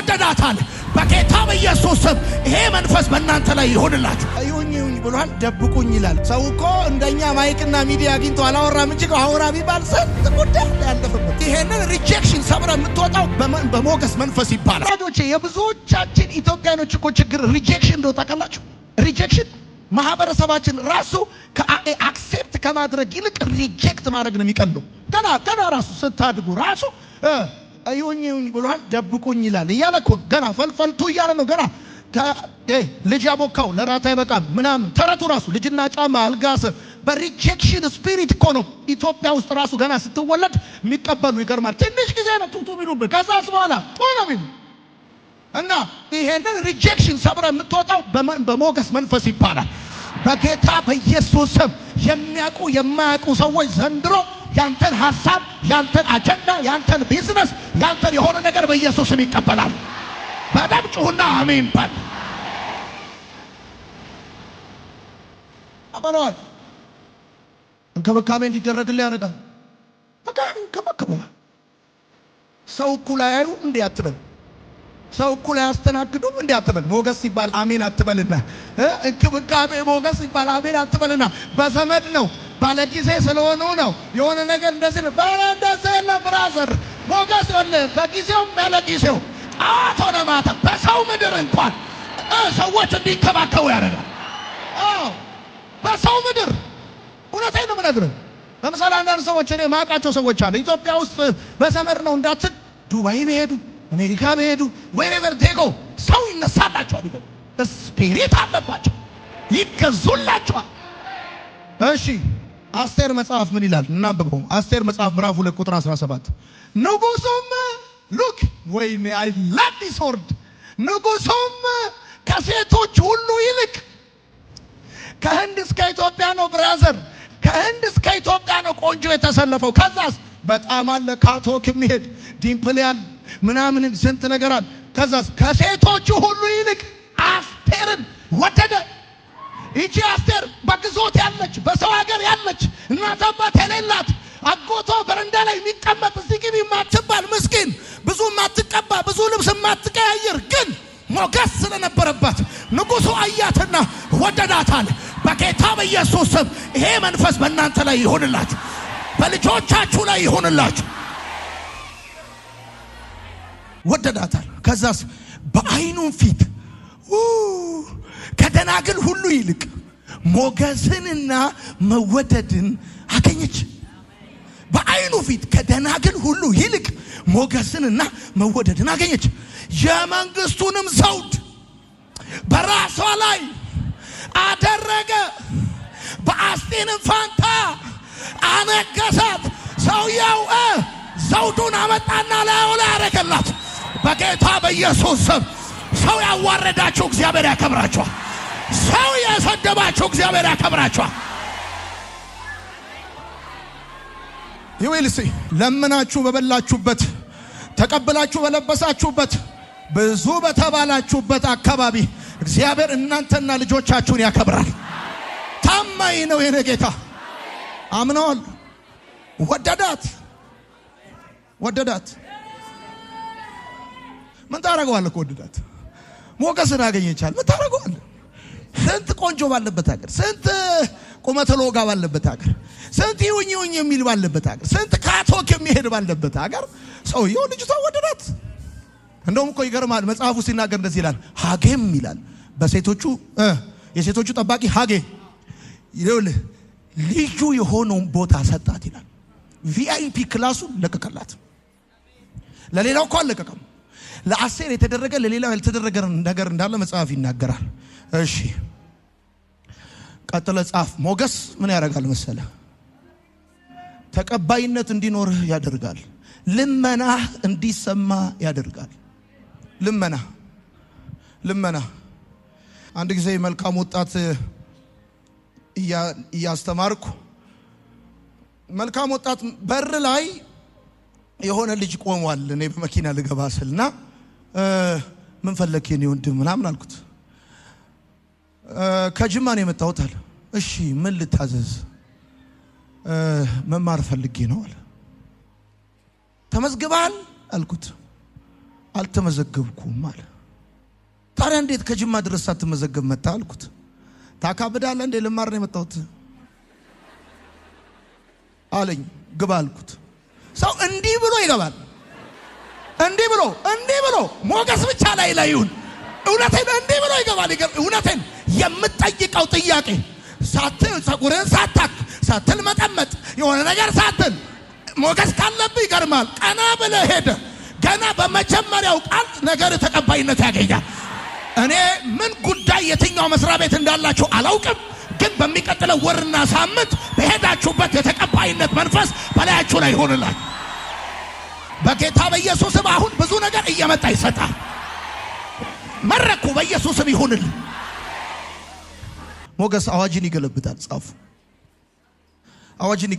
ወደዳታል። በጌታ በኢየሱስ ስም ይሄ መንፈስ በእናንተ ላይ ይሁንላችሁ። ይሁኝ ብሏል። ደብቁኝ ይላል። ሰው እኮ እንደኛ ማይክና ሚዲያ አግኝቶ አላወራም እንጂ አውራ ቢባል ስንት ጉዳይ ያለፈበት። ይሄንን ሪጀክሽን ሰብረ የምትወጣው በሞገስ መንፈስ ይባላል። ታዲያ የብዙዎቻችን ኢትዮጵያኖች እኮ ችግር ሪጀክሽን እንደው ታውቃላችሁ። ሪጀክሽን ማህበረሰባችን ራሱ አክሴፕት ከማድረግ ይልቅ ሪጀክት ማድረግ ነው የሚቀለው። ገና ራሱ ስታድጉ ራሱ ይሁኝ ብሏል ደብቁኝ ይላል እያለ እኮ ገና ፈልፈልቱ እያለ ነው። ገና ልጅ ያቦካው ለራት አይበቃም ምናምን ተረቱ ራሱ ልጅና ጫማ አልጋስ በሪጀክሽን ስፒሪት እኮ ነው ኢትዮጵያ ውስጥ ራሱ ገና ስትወለድ የሚቀበሉ። ይገርማል። ትንሽ ጊዜ ነው ቱቱ የሚሉብህ ከዛስ በኋላ ሆነ ሚሉ እና ይሄንን ሪጀክሽን ሰብረ የምትወጣው በሞገስ መንፈስ ይባላል። በጌታ በኢየሱስ ስም የሚያውቁ የማያውቁ ሰዎች ዘንድሮ ያንተን ሐሳብ፣ ያንተን አጀንዳ፣ ያንተን ቢዝነስ፣ ያንተን የሆነ ነገር በኢየሱስ ስም ይቀበላል። በደም ጩሁና አሜን በል። አባሏል እንክብካቤ እንዲደረግልህ ያደርጋል። በቃ እንክብካቤ ሰው እኩል አያዩ እንዴ አትበል። ሰው እኩል አያስተናግዱም እንዴ አትበል። ሞገስ ሲባል አሜን አትበልና እንክብካቤ ሞገስ ሲባል አሜን አትበልና በዘመድ ነው ባለጊዜ ስለሆኑ ነው የሆነ ነገር እንደዚህ ነው ባለንደዚህ ነው ብራዘር ሞገስ ወለ በጊዜው ያለጊዜው ጣት ሆነ ማታ በሰው ምድር እንኳን ሰዎች እንዲከባከቡ ያደርጋል። በሰው ምድር እውነቴን ነው የምነግርህ። ለምሳሌ አንዳንድ ሰዎች እኔ ማውቃቸው ሰዎች አሉ ኢትዮጵያ ውስጥ በዘመድ ነው እንዳትል ዱባይ ቢሄዱ አሜሪካ ቢሄዱ wherever they go ሰው ይነሳላቸዋል። ስፒሪት አለባቸው ይገዙላቸዋል። እሺ አስቴር መጽሐፍ ምን ይላል እናንብበው። አስቴር መጽሐፍ ምዕራፍ 2 ቁጥር 17 ንጉሡም ሉክ ወይኔ አይ ላቭ ዲስ ወርድ ንጉሡም ከሴቶች ሁሉ ይልቅ ከህንድ እስከ ኢትዮጵያ ነው ብራዘር ከህንድ እስከ ኢትዮጵያ ነው ቆንጆ የተሰለፈው። ከዛስ በጣም አለ ካቶክ የሚሄድ ዲምፕል ያለ ምናምን ስንት ነገር አለ። ከዛስ ከሴቶቹ ሁሉ ይልቅ አስቴርን ወደደ። ይቺ አስቴር በግዞት ያለች በሰው ሀገር ያለች እናት አባት የሌላት አጎቷ በረንዳ ላይ የሚቀመጥ እዚህ ግቢ የማትባል ምስኪን ብዙ የማትቀባ ብዙ ልብስ የማትቀያየር ግን ሞገስ ስለነበረባት ንጉሡ አያትና ወደዳታል። በጌታ በኢየሱስ ስም ይሄ መንፈስ በእናንተ ላይ ይሁንላችሁ፣ በልጆቻችሁ ላይ ይሁንላችሁ። ወደዳታል። ከዛስ በዓይኑ ፊት ከደናግል ሁሉ ይልቅ ሞገስንና መወደድን አገኘች። በዓይኑ ፊት ከደናግል ሁሉ ይልቅ ሞገስንና መወደድን አገኘች። የመንግስቱንም ዘውድ በራሷ ላይ አደረገ፣ በአስጢንም ፋንታ አነገሳት። ሰውየው ዘውዱን አመጣና ላዩ ላይ አደረገላት። በጌታ በኢየሱስ ስም ሰው ያዋረዳችሁ እግዚአብሔር ያከብራችኋል። ሰው ያሰደባችሁ እግዚአብሔር ያከብራችኋል። ይወልሲ ለምናችሁ በበላችሁበት ተቀበላችሁ በለበሳችሁበት ብዙ በተባላችሁበት አካባቢ እግዚአብሔር እናንተና ልጆቻችሁን ያከብራል። ታማኝ ነው የኔ ጌታ። አምነዋል። ወደዳት። ምን ታረጋዋለህ? ወደዳት። ሞገስን አገኘቻል። ምን ታረጋዋለህ? ስንት ቆንጆ ባለበት ሀገር፣ ስንት ቁመተ ሎጋ ባለበት ሀገር፣ ስንት ይሁኝ የሚል ባለበት ሀገር፣ ስንት ካቶክ የሚሄድ ባለበት ሀገር ሰውየው ልጅቷ ወደዳት። እንደውም እኮ ይገርማል። መጽሐፉ ሲናገር እንደዚህ ይላል። ሀጌም ይላል በሴቶቹ የሴቶቹ ጠባቂ ሀጌ ይኸውልህ ልዩ የሆነውን ቦታ ሰጣት ይላል። ቪአይፒ ክላሱን ለቀቀላት። ለሌላው እኮ አልለቀቀም። ለአስቴር የተደረገ ለሌላው ያልተደረገ ነገር እንዳለ መጽሐፍ ይናገራል። እሺ ቀጥለ ጻፍ። ሞገስ ምን ያደርጋል መሰለ? ተቀባይነት እንዲኖርህ ያደርጋል። ልመናህ እንዲሰማ ያደርጋል። ልመና አንድ ጊዜ መልካም ወጣት እያስተማርኩ መልካም ወጣት በር ላይ የሆነ ልጅ ቆሟል። እኔ በመኪና ልገባ ስልና ምን ፈለክ የኔ ወንድም ምናምን አልኩት። ከጅማ ነው የመጣሁት አለ። እሺ ምን ልታዘዝ? መማር ፈልጌ ነው አለ። ተመዝግበሃል አልኩት። አልተመዘገብኩም አለ። ታዲያ እንዴት ከጅማ ድረስ ሳትመዘገብ መጣ አልኩት። ታካብዳለህ እንዴ? ልማር ነው የመጣሁት አለኝ። ግባ አልኩት። ሰው እንዲህ ብሎ ይገባል። እንዲህ ብሎ ሞገስ ብቻ ላይ ይሁን። እውነቴን እንዲህ ብሎ ይገባል። እውነቴን የምትጠይቀው ጥያቄ ሳትል ፀጉርን ሳትል መጠመጥ የሆነ ነገር ሳትል ሞገስ ካለብህ ይገርማል። ቀና ብለህ ሄደ ገና በመጀመሪያው ቃል ነገር ተቀባይነት ያገኛል። እኔ ምን ጉዳይ የትኛው መስሪያ ቤት እንዳላችሁ አላውቅም፣ ግን በሚቀጥለው ወርና ሳምንት በሄዳችሁበት የተቀባይነት መንፈስ በላያችሁ ላይ ይሆንላችሁ በጌታ በኢየሱስም። አሁን ብዙ ነገር እየመጣ ይሰጣል። መረኩ በኢየሱስም ይሁንል። ሞገስ አዋጅን ይገለብጣል። ጻፉ። አዋጅን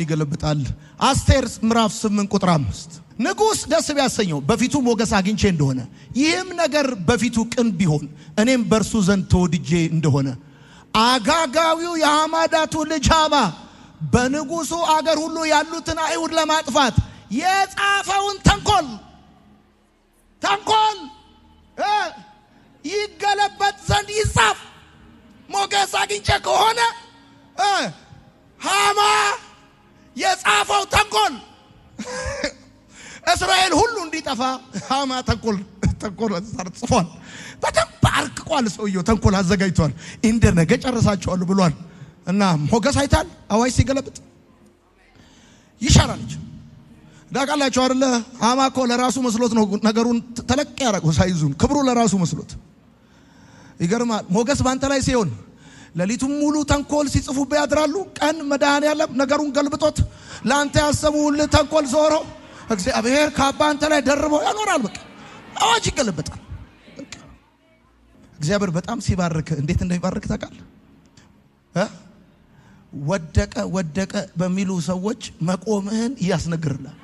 ይገለብጣል። አስቴር ምዕራፍ 8 ቁጥር 5 ንጉሥ ደስ ቢያሰኘው በፊቱ ሞገስ አግኝቼ እንደሆነ ይህም ነገር በፊቱ ቅን ቢሆን እኔም በእርሱ ዘንድ ተወድጄ እንደሆነ አጋጋዊው የሐማዳቱ ልጅ ሐማ በንጉሡ አገር ሁሉ ያሉትን አይሁድ ለማጥፋት የጻፈውን ተንኮል ይገለበጥ ዘንድ ይጻፍ። ሞገስ አግኝቼ ከሆነ ሐማ የጻፈው ተንኮል እስራኤል ሁሉ እንዲጠፋ ሐማ ተንኮል ጽፏል። በደንብ አርቅቋል። ሰውየው ተንኮል አዘጋጅቷል። እንደ ነገ ጨርሳቸዋለሁ ብሏል። እና ሞገስ አይታል አዋጅ ሲገለብጥ ይሻራል። ዳቃላችሁ አይደለ? ሐማ እኮ ለራሱ መስሎት ነው ነገሩን ተለቅ ያደረገው ሳይዙን ክብሩ ለራሱ መስሎት። ይገርማል። ሞገስ ባንተ ላይ ሲሆን ሌሊቱን ሙሉ ተንኮል ሲጽፉብህ ያድራሉ። ቀን መድኃኔዓለም ነገሩን ገልብጦት ላንተ ያሰቡልህ ተንኮል ዞሮ እግዚአብሔር ካባንተ ላይ ደርበው ያኖራል። በቃ አዋጅ ይገለበጣል። እግዚአብሔር በጣም ሲባርክ እንዴት እንደሚባርክ ታውቃለህ? ወደቀ በሚሉ ሰዎች መቆምህን ያስነግርልሃል።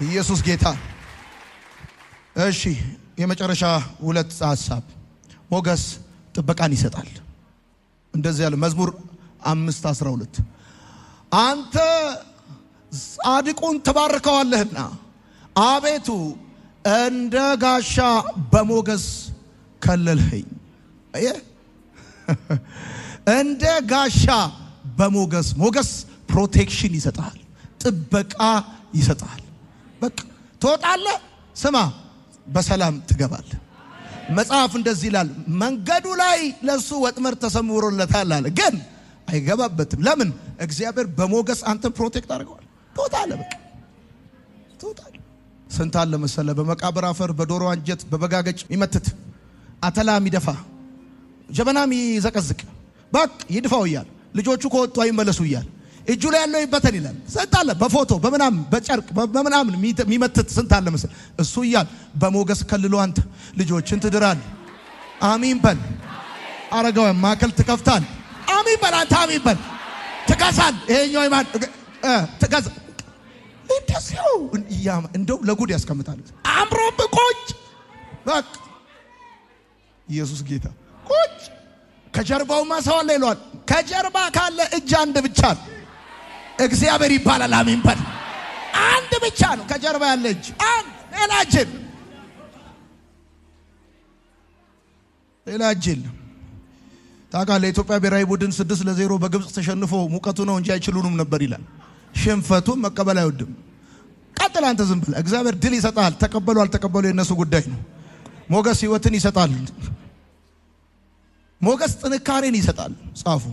ኢየሱስ ጌታ። እሺ የመጨረሻ ሁለት ሐሳብ ሞገስ ጥበቃን ይሰጣል። እንደዚህ ያለ መዝሙር 5:12 አንተ ጻድቁን ትባርከዋለህና አቤቱ እንደ ጋሻ በሞገስ ከለልኸኝ። እንደ ጋሻ በሞገስ ሞገስ ፕሮቴክሽን ይሰጣል፣ ጥበቃ ይሰጣል። በቃ ትወጣለህ፣ ስማ በሰላም ትገባለህ። መጽሐፍ እንደዚህ ይላል፣ መንገዱ ላይ ለሱ ወጥመድ ተሰምሮለታል አለ፣ ግን አይገባበትም። ለምን? እግዚአብሔር በሞገስ አንተን ፕሮቴክት አድርገዋል። ትወጣለህ፣ በቃ ትወጣለህ። ስንት አለ መሰለ በመቃብር አፈር በዶሮ አንጀት በበጋገጭ ይመትት አተላ ሚደፋ ጀበና ሚዘቀዝቅ በቃ ይድፋው እያል ልጆቹ ከወጡ አይመለሱ እያል እጁ ላይ ያለው ይበተን ይላል። ስንት አለ በፎቶ በምናምን በጨርቅ በምናምን ሚመትት ስንት አለ መሰለ። እሱ እያል በሞገስ ከልሎ አንተ ልጆችን ትድራል። አሚን በል። አረጋው ማከል ትከፍታል። አሚን በል። አንተ አሚን በል። ትገዛል። ይሄኛው ይማን ትገዛ እንደው እንደው ለጉድ ያስቀምጣል። አምሮም ቁጭ በቃ ኢየሱስ ጌታ ቁጭ ከጀርባውማ ሰው አለ ይሏል። ከጀርባ ካለ እጅ አንድ ብቻ ነው፣ እግዚአብሔር ይባላል። አሜን በል። አንድ ብቻ ነው ከጀርባ ያለ እጅ፣ አንድ ሌላ እጅ ታውቃለህ። የኢትዮጵያ ብሔራዊ ቡድን 6-0 በግብጽ ተሸንፎ ሙቀቱ ነው እንጂ አይችሉንም ነበር ይላል። ሽንፈቱን መቀበል አይወድም። ቀጥል አንተ ዝም ብለህ። እግዚአብሔር ድል ይሰጣል። ተቀበሉ አልተቀበሉ የነሱ ጉዳይ ነው። ሞገስ ሕይወትን ይሰጣል። ሞገስ ጥንካሬን ይሰጣል። ጻፉ።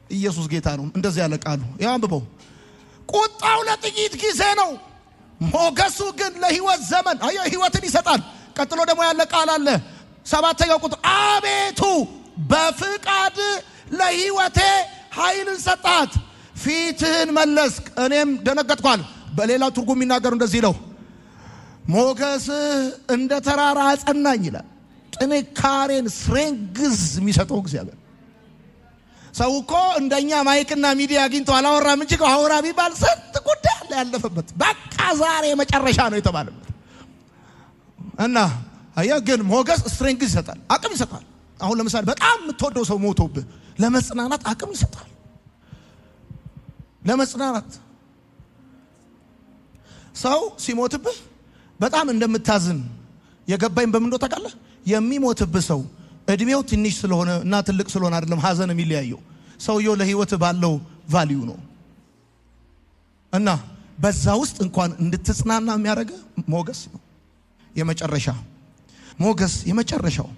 ኢየሱስ ጌታ ነው። እንደዚህ ያለ ቃሉ ያንብበው። ቁጣው ለጥቂት ጊዜ ነው፣ ሞገሱ ግን ለሕይወት ዘመን። አየ ሕይወትን ይሰጣል። ቀጥሎ ደግሞ ያለ ቃል አለ 7ኛው ቁጥር አቤቱ በፍቃድ ለሕይወቴ ኃይልን ሰጣት፣ ፊትህን መለስክ እኔም ደነገጥኳል። በሌላው ትርጉም የሚናገሩ እንደዚህ ነው፣ ሞገስህ እንደ ተራራ አጸናኝ ይላል። ጥንካሬን ስትሬንግዝ የሚሰጠው እግዚአብሔር። ሰው እኮ እንደኛ ማይክና ሚዲያ አግኝቶ አላወራም እንጂ አወራ ቢባል ስንት ጉዳይ አለ ያለፈበት። በቃ ዛሬ መጨረሻ ነው የተባለበት እና አያ ግን ሞገስ ስትሬንግዝ ይሰጣል፣ አቅም ይሰጣል። አሁን ለምሳሌ በጣም የምትወደው ሰው ሞቶብህ ለመጽናናት አቅም ይሰጣል። ለመጽናናት ሰው ሲሞትብህ በጣም እንደምታዝን የገባኝ በምን ታውቃለህ? የሚሞትብህ ሰው እድሜው ትንሽ ስለሆነ እና ትልቅ ስለሆነ አይደለም ሐዘን የሚለያየው፣ ሰውየው ለህይወት ባለው ቫልዩ ነው። እና በዛ ውስጥ እንኳን እንድትጽናና የሚያደርግ ሞገስ ነው። የመጨረሻ ሞገስ የመጨረሻው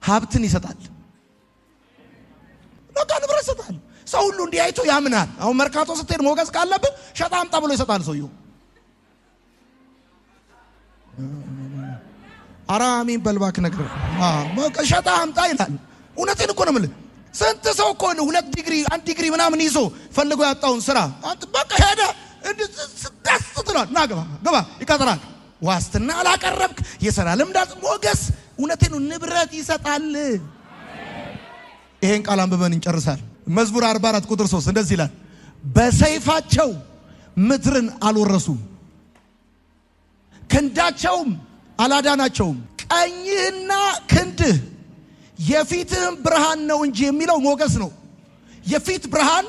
ሀብትን ይሰጣል። ለካ ንብረት ይሰጣል። ሰው ሁሉ እንዲህ አይቶ ያምናል። አሁን መርካቶ ስትሄድ ሞገስ ካለብህ ሸጣ አምጣ ብሎ ይሰጣል ሰውየው። አራሚን በልባክ ነገር ሸጣ አምጣ ይላል። እውነቴን እኮ ነው የምልህ። ስንት ሰው እኮ ነው 2 ዲግሪ 1 ዲግሪ ምናምን ይዞ ፈልጎ ያጣውን ስራ አንተ በቃ ሄደ ደስ ትሏል። ና ግባ ግባ ይቀጥራል። ዋስትና አላቀረብክ የሰራ ልምድ ሞገስ እውነቴን ነው ንብረት ይሰጣል። ይሄን ቃል አንብበን እንጨርሳል። መዝሙር 44 ቁጥር 3 እንደዚህ ይላል፣ በሰይፋቸው ምድርን አልወረሱም፣ ክንዳቸውም አላዳናቸውም። ቀኝህና ክንድህ የፊትህም ብርሃን ነው እንጂ የሚለው ሞገስ ነው። የፊት ብርሃን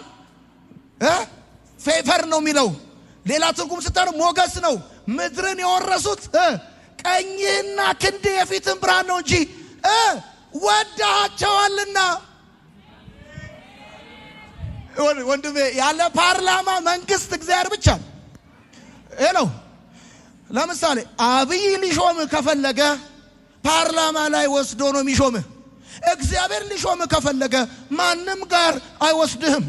ፌቨር ነው የሚለው። ሌላ ትርጉም ስታሩ ሞገስ ነው። ምድርን የወረሱት ቀኝህና ክንድህ የፊትህም ብርሃን ነው እንጂ ወዳቸዋልና። ወንድሜ ያለ ፓርላማ መንግስት እግዚአብሔር ብቻ ነው። ለምሳሌ አብይ ሊሾም ከፈለገ ፓርላማ ላይ ወስዶ ነው የሚሾምህ። እግዚአብሔር ሊሾም ከፈለገ ማንም ጋር አይወስድህም።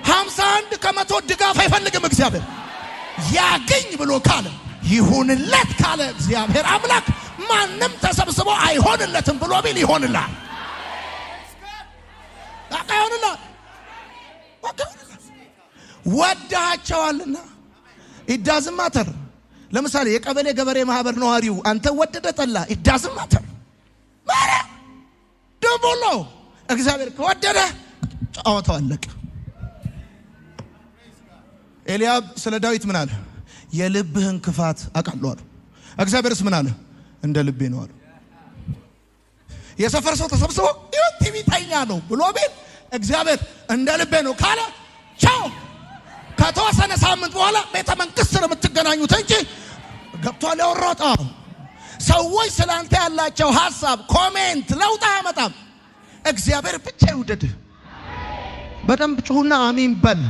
51% ድጋፍ አይፈልግም እግዚአብሔር። ያገኝ ብሎ ካለ ይሁንለት ካለ እግዚአብሔር አምላክ ማንም ተሰብስቦ አይሆንለትም ብሎ ቢል ይሆንላል። ወዳቸዋልና ኢዳዝም ማተር። ለምሳሌ የቀበሌ ገበሬ ማህበር ነዋሪው አንተ ወደደ ጠላ ኢዳዝም ማተር ማረ ደቦሎ እግዚአብሔር ከወደደ ጫወታው አለቀ። ኤልያብ ስለ ዳዊት ምን አለ? የልብህን ክፋት አውቃለሁ አለ። እግዚአብሔርስ ምን አለ? እንደ ልቤ ነው አለ። የሰፈር ሰው ተሰብስቦ ቲቪተኛ ነው ብሎ ቢል እግዚአብሔር እንደ ልቤ ነው ካለ ቻው። ከተወሰነ ሳምንት በኋላ ቤተ መንግስት ነው የምትገናኙት እንጂ ገብቷል ያወራጣ። ሰዎች ስላንተ ያላቸው ሐሳብ ኮሜንት ለውጥ አያመጣም። እግዚአብሔር ብቻ ይውደድ። በደንብ ጩሁና አሜን በል።